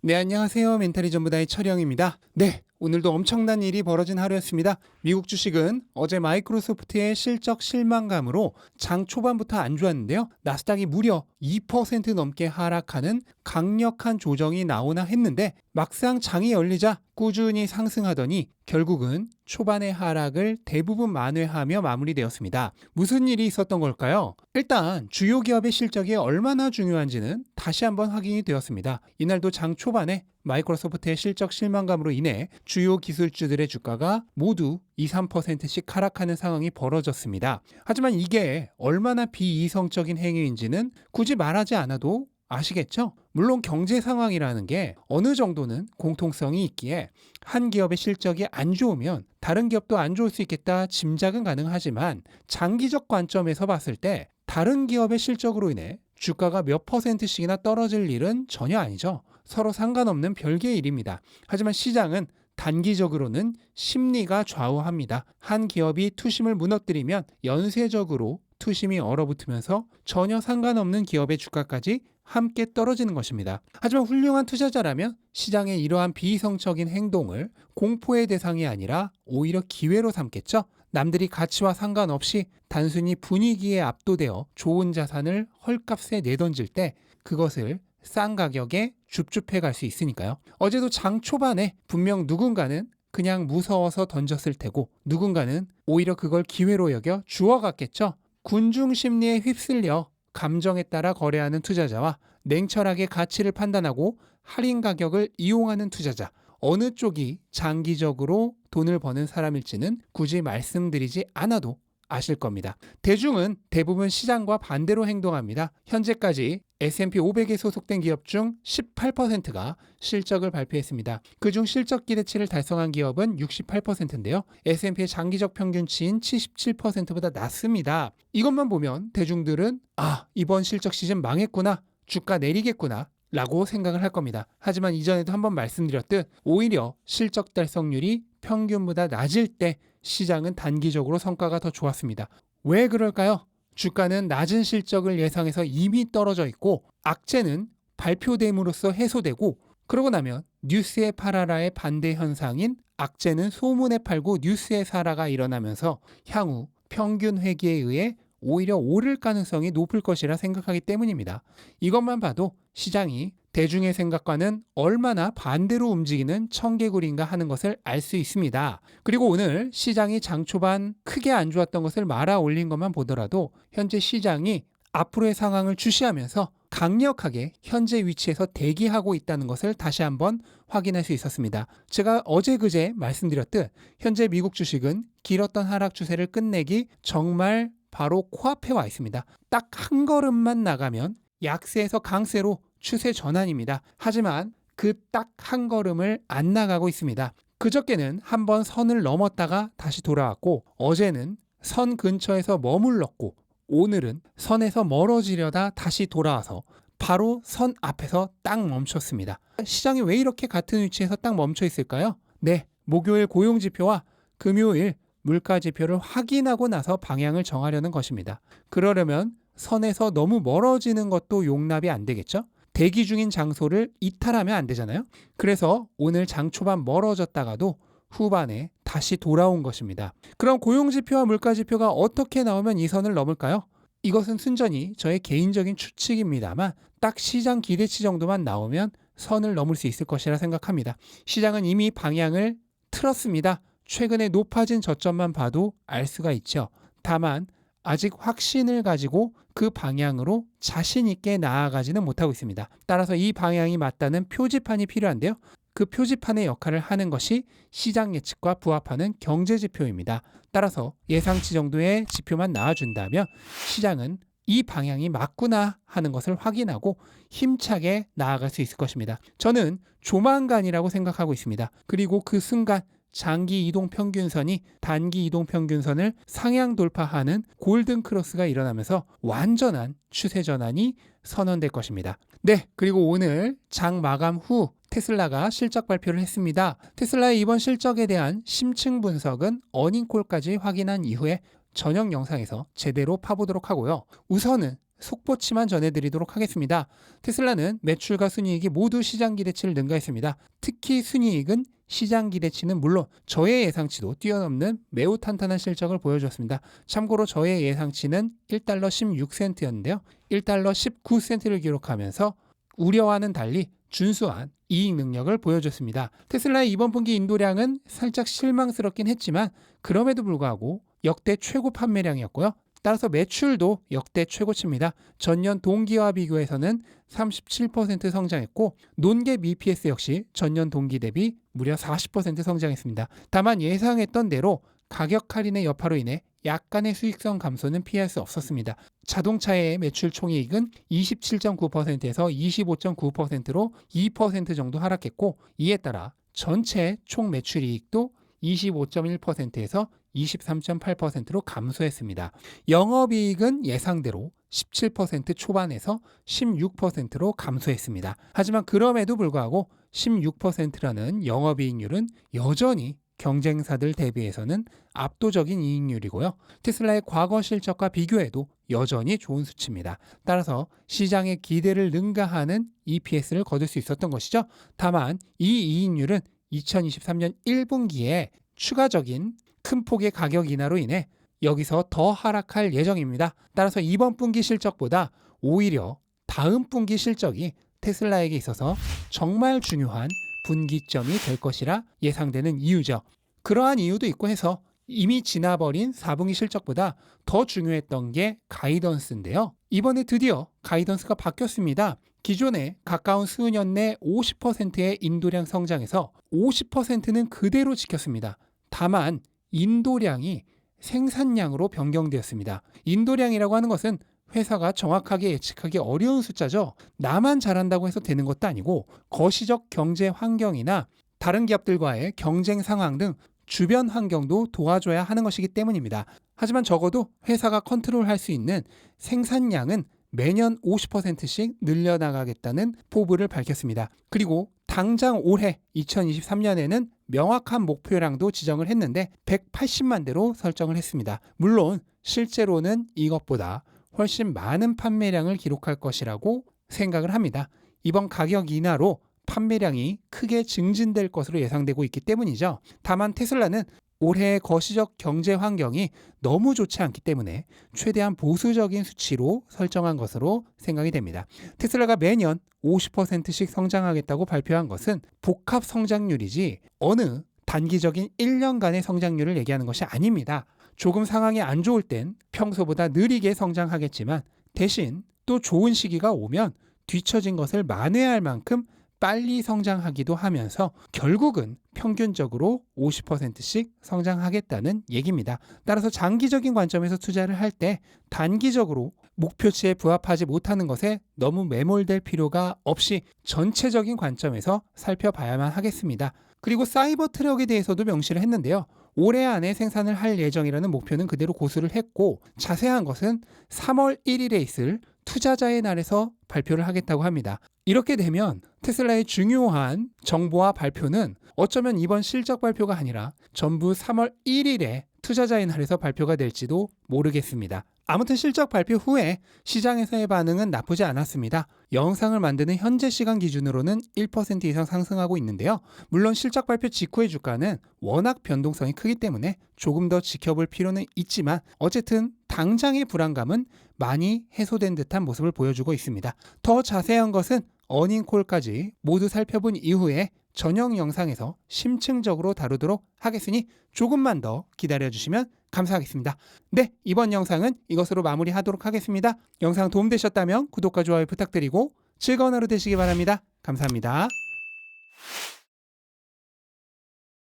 네, 안녕하세요. 멘탈이 전부다의 철영입니다. 네, 오늘도 엄청난 일이 벌어진 하루였습니다. 미국 주식은 어제 마이크로소프트의 실적 실망감으로 장 초반부터 안 좋았는데요. 나스닥이 무려 2% 넘게 하락하는 강력한 조정이 나오나 했는데 막상 장이 열리자 꾸준히 상승하더니 결국은 초반의 하락을 대부분 만회하며 마무리되었습니다. 무슨 일이 있었던 걸까요? 일단 주요 기업의 실적이 얼마나 중요한지는 다시 한번 확인이 되었습니다. 이날도 장 초반에 마이크로소프트의 실적 실망감으로 인해 주요 기술주들의 주가가 모두 2, 3%씩 하락하는 상황이 벌어졌습니다. 하지만 이게 얼마나 비이성적인 행위인지는 굳이 말하지 않아도 아시겠죠? 물론 경제 상황이라는 게 어느 정도는 공통성이 있기에 한 기업의 실적이 안 좋으면 다른 기업도 안 좋을 수 있겠다 짐작은 가능하지만 장기적 관점에서 봤을 때 다른 기업의 실적으로 인해 주가가 몇 %씩이나 떨어질 일은 전혀 아니죠. 서로 상관없는 별개의 일입니다. 하지만 시장은 단기적으로는 심리가 좌우합니다. 한 기업이 투심을 무너뜨리면 연쇄적으로 투심이 얼어붙으면서 전혀 상관없는 기업의 주가까지 함께 떨어지는 것입니다. 하지만 훌륭한 투자자라면 시장의 이러한 비이성적인 행동을 공포의 대상이 아니라 오히려 기회로 삼겠죠. 남들이 가치와 상관없이 단순히 분위기에 압도되어 좋은 자산을 헐값에 내던질 때 그것을 싼 가격에 줍줍해 갈 수 있으니까요. 어제도 장 초반에 분명 누군가는 그냥 무서워서 던졌을 테고 누군가는 오히려 그걸 기회로 여겨 주워갔겠죠. 군중 심리에 휩쓸려 감정에 따라 거래하는 투자자와 냉철하게 가치를 판단하고 할인 가격을 이용하는 투자자, 어느 쪽이 장기적으로 돈을 버는 사람일지는 굳이 말씀드리지 않아도 아실 겁니다. 대중은 대부분 시장과 반대로 행동합니다. 현재까지 S&P 500에 소속된 기업 중 18%가 실적을 발표했습니다. 그중 실적 기대치를 달성한 기업은 68%인데요. S&P의 장기적 평균치인 77%보다 낮습니다. 이것만 보면 대중들은 이번 실적 시즌 망했구나, 주가 내리겠구나 라고 생각을 할 겁니다. 하지만 이전에도 한번 말씀드렸듯 오히려 실적 달성률이 평균보다 낮을 때 시장은 단기적으로 성과가 더 좋았습니다. 왜 그럴까요? 주가는 낮은 실적을 예상해서 이미 떨어져 있고 악재는 발표됨으로써 해소되고 그러고 나면 뉴스에 팔아라의 반대 현상인 악재는 소문에 팔고 뉴스에 사라가 일어나면서 향후 평균 회귀에 의해 오히려 오를 가능성이 높을 것이라 생각하기 때문입니다. 이것만 봐도 시장이 대중의 생각과는 얼마나 반대로 움직이는 청개구리인가 하는 것을 알 수 있습니다. 그리고 오늘 시장이 장 초반 크게 안 좋았던 것을 말아 올린 것만 보더라도 현재 시장이 앞으로의 상황을 주시하면서 강력하게 현재 위치에서 대기하고 있다는 것을 다시 한번 확인할 수 있었습니다. 제가 어제 그제 말씀드렸듯 현재 미국 주식은 길었던 하락 추세를 끝내기 정말 바로 코앞에 와 있습니다. 딱 한 걸음만 나가면 약세에서 강세로 추세 전환입니다. 하지만 그 딱 한 걸음을 안 나가고 있습니다. 그저께는 한번 선을 넘었다가 다시 돌아왔고 어제는 선 근처에서 머물렀고 오늘은 선에서 멀어지려다 다시 돌아와서 바로 선 앞에서 딱 멈췄습니다. 시장이 왜 이렇게 같은 위치에서 딱 멈춰 있을까요? 네, 목요일 고용지표와 금요일 물가지표를 확인하고 나서 방향을 정하려는 것입니다. 그러려면 선에서 너무 멀어지는 것도 용납이 안 되겠죠? 대기 중인 장소를 이탈하면 안 되잖아요. 그래서 오늘 장 초반 멀어졌다가도 후반에 다시 돌아온 것입니다. 그럼 고용지표와 물가지표가 어떻게 나오면 이 선을 넘을까요? 이것은 순전히 저의 개인적인 추측입니다만 딱 시장 기대치 정도만 나오면 선을 넘을 수 있을 것이라 생각합니다. 시장은 이미 방향을 틀었습니다. 최근에 높아진 저점만 봐도 알 수가 있죠. 다만 아직 확신을 가지고 그 방향으로 자신 있게 나아가지는 못하고 있습니다. 따라서 이 방향이 맞다는 표지판이 필요한데요. 그 표지판의 역할을 하는 것이 시장 예측과 부합하는 경제 지표입니다. 따라서 예상치 정도의 지표만 나와준다면 시장은 이 방향이 맞구나 하는 것을 확인하고 힘차게 나아갈 수 있을 것입니다. 저는 조만간이라고 생각하고 있습니다. 그리고 그 순간 장기 이동 평균선이 단기 이동 평균선을 상향 돌파하는 골든 크로스가 일어나면서 완전한 추세 전환이 선언될 것입니다. 네, 그리고 오늘 장 마감 후 테슬라가 실적 발표를 했습니다. 테슬라의 이번 실적에 대한 심층 분석은 어닝콜까지 확인한 이후에 저녁 영상에서 제대로 파보도록 하고요. 우선은 속보치만 전해드리도록 하겠습니다. 테슬라는 매출과 순이익이 모두 시장 기대치를 능가했습니다. 특히 순이익은 시장 기대치는 물론 저의 예상치도 뛰어넘는 매우 탄탄한 실적을 보여줬습니다. 참고로 저의 예상치는 1달러 16센트였는데요. 1달러 19센트를 기록하면서 우려와는 달리 준수한 이익 능력을 보여줬습니다. 테슬라의 이번 분기 인도량은 살짝 실망스럽긴 했지만 그럼에도 불구하고 역대 최고 판매량이었고요. 따라서 매출도 역대 최고치입니다. 전년 동기와 비교해서는 37% 성장했고 논GAAP EPS 역시 전년 동기 대비 무려 40% 성장했습니다. 다만 예상했던 대로 가격 할인의 여파로 인해 약간의 수익성 감소는 피할 수 없었습니다. 자동차의 매출 총이익은 27.9%에서 25.9%로 2% 정도 하락했고 이에 따라 전체 총 매출이익도 25.1%에서 23.8%로 감소했습니다. 영업이익은 예상대로 17% 초반에서 16%로 감소했습니다. 하지만 그럼에도 불구하고 16%라는 영업이익률은 여전히 경쟁사들 대비해서는 압도적인 이익률이고요. 테슬라의 과거 실적과 비교해도 여전히 좋은 수치입니다. 따라서 시장의 기대를 능가하는 EPS를 거둘 수 있었던 것이죠. 다만 이 이익률은 2023년 1분기에 추가적인 큰 폭의 가격 인하로 인해 여기서 더 하락할 예정입니다. 따라서 이번 분기 실적보다 오히려 다음 분기 실적이 테슬라에게 있어서 정말 중요한 분기점이 될 것이라 예상되는 이유죠. 그러한 이유도 있고 해서 이미 지나버린 4분기 실적보다 더 중요했던 게 가이던스인데요. 이번에 드디어 가이던스가 바뀌었습니다. 기존에 가까운 수년 내 50%의 인도량 성장에서 50%는 그대로 지켰습니다. 다만 인도량이 생산량으로 변경되었습니다. 인도량이라고 하는 것은 회사가 정확하게 예측하기 어려운 숫자죠. 나만 잘한다고 해서 되는 것도 아니고 거시적 경제 환경이나 다른 기업들과의 경쟁 상황 등 주변 환경도 도와줘야 하는 것이기 때문입니다. 하지만 적어도 회사가 컨트롤할 수 있는 생산량은 매년 50%씩 늘려나가겠다는 포부를 밝혔습니다. 그리고 당장 올해 2023년에는 명확한 목표량도 지정을 했는데 180만 대로 설정을 했습니다. 물론 실제로는 이것보다 훨씬 많은 판매량을 기록할 것이라고 생각을 합니다. 이번 가격 인하로 판매량이 크게 증진될 것으로 예상되고 있기 때문이죠. 다만 테슬라는 올해의 거시적 경제 환경이 너무 좋지 않기 때문에 최대한 보수적인 수치로 설정한 것으로 생각이 됩니다. 테슬라가 매년 50%씩 성장하겠다고 발표한 것은 복합 성장률이지 어느 단기적인 1년간의 성장률을 얘기하는 것이 아닙니다. 조금 상황이 안 좋을 땐 평소보다 느리게 성장하겠지만 대신 또 좋은 시기가 오면 뒤처진 것을 만회할 만큼 빨리 성장하기도 하면서 결국은 평균적으로 50%씩 성장하겠다는 얘기입니다. 따라서 장기적인 관점에서 투자를 할 때 단기적으로 목표치에 부합하지 못하는 것에 너무 매몰될 필요가 없이 전체적인 관점에서 살펴봐야만 하겠습니다. 그리고 사이버 트럭에 대해서도 명시를 했는데요. 올해 안에 생산을 할 예정이라는 목표는 그대로 고수를 했고 자세한 것은 3월 1일에 있을 투자자의 날에서 발표를 하겠다고 합니다. 이렇게 되면 테슬라의 중요한 정보와 발표는 어쩌면 이번 실적 발표가 아니라 전부 3월 1일에 투자자의 날에서 발표가 될지도 모르겠습니다. 아무튼 실적 발표 후에 시장에서의 반응은 나쁘지 않았습니다. 영상을 만드는 현재 시간 기준으로는 1% 이상 상승하고 있는데요. 물론 실적 발표 직후의 주가는 워낙 변동성이 크기 때문에 조금 더 지켜볼 필요는 있지만 어쨌든 당장의 불안감은 많이 해소된 듯한 모습을 보여주고 있습니다. 더 자세한 것은 어닝콜까지 모두 살펴본 이후에 전용 영상에서 심층적으로 다루도록 하겠으니 조금만 더 기다려주시면 감사하겠습니다. 네, 이번 영상은 이것으로 마무리하도록 하겠습니다. 영상 도움되셨다면 구독과 좋아요 부탁드리고 즐거운 하루 되시기 바랍니다. 감사합니다.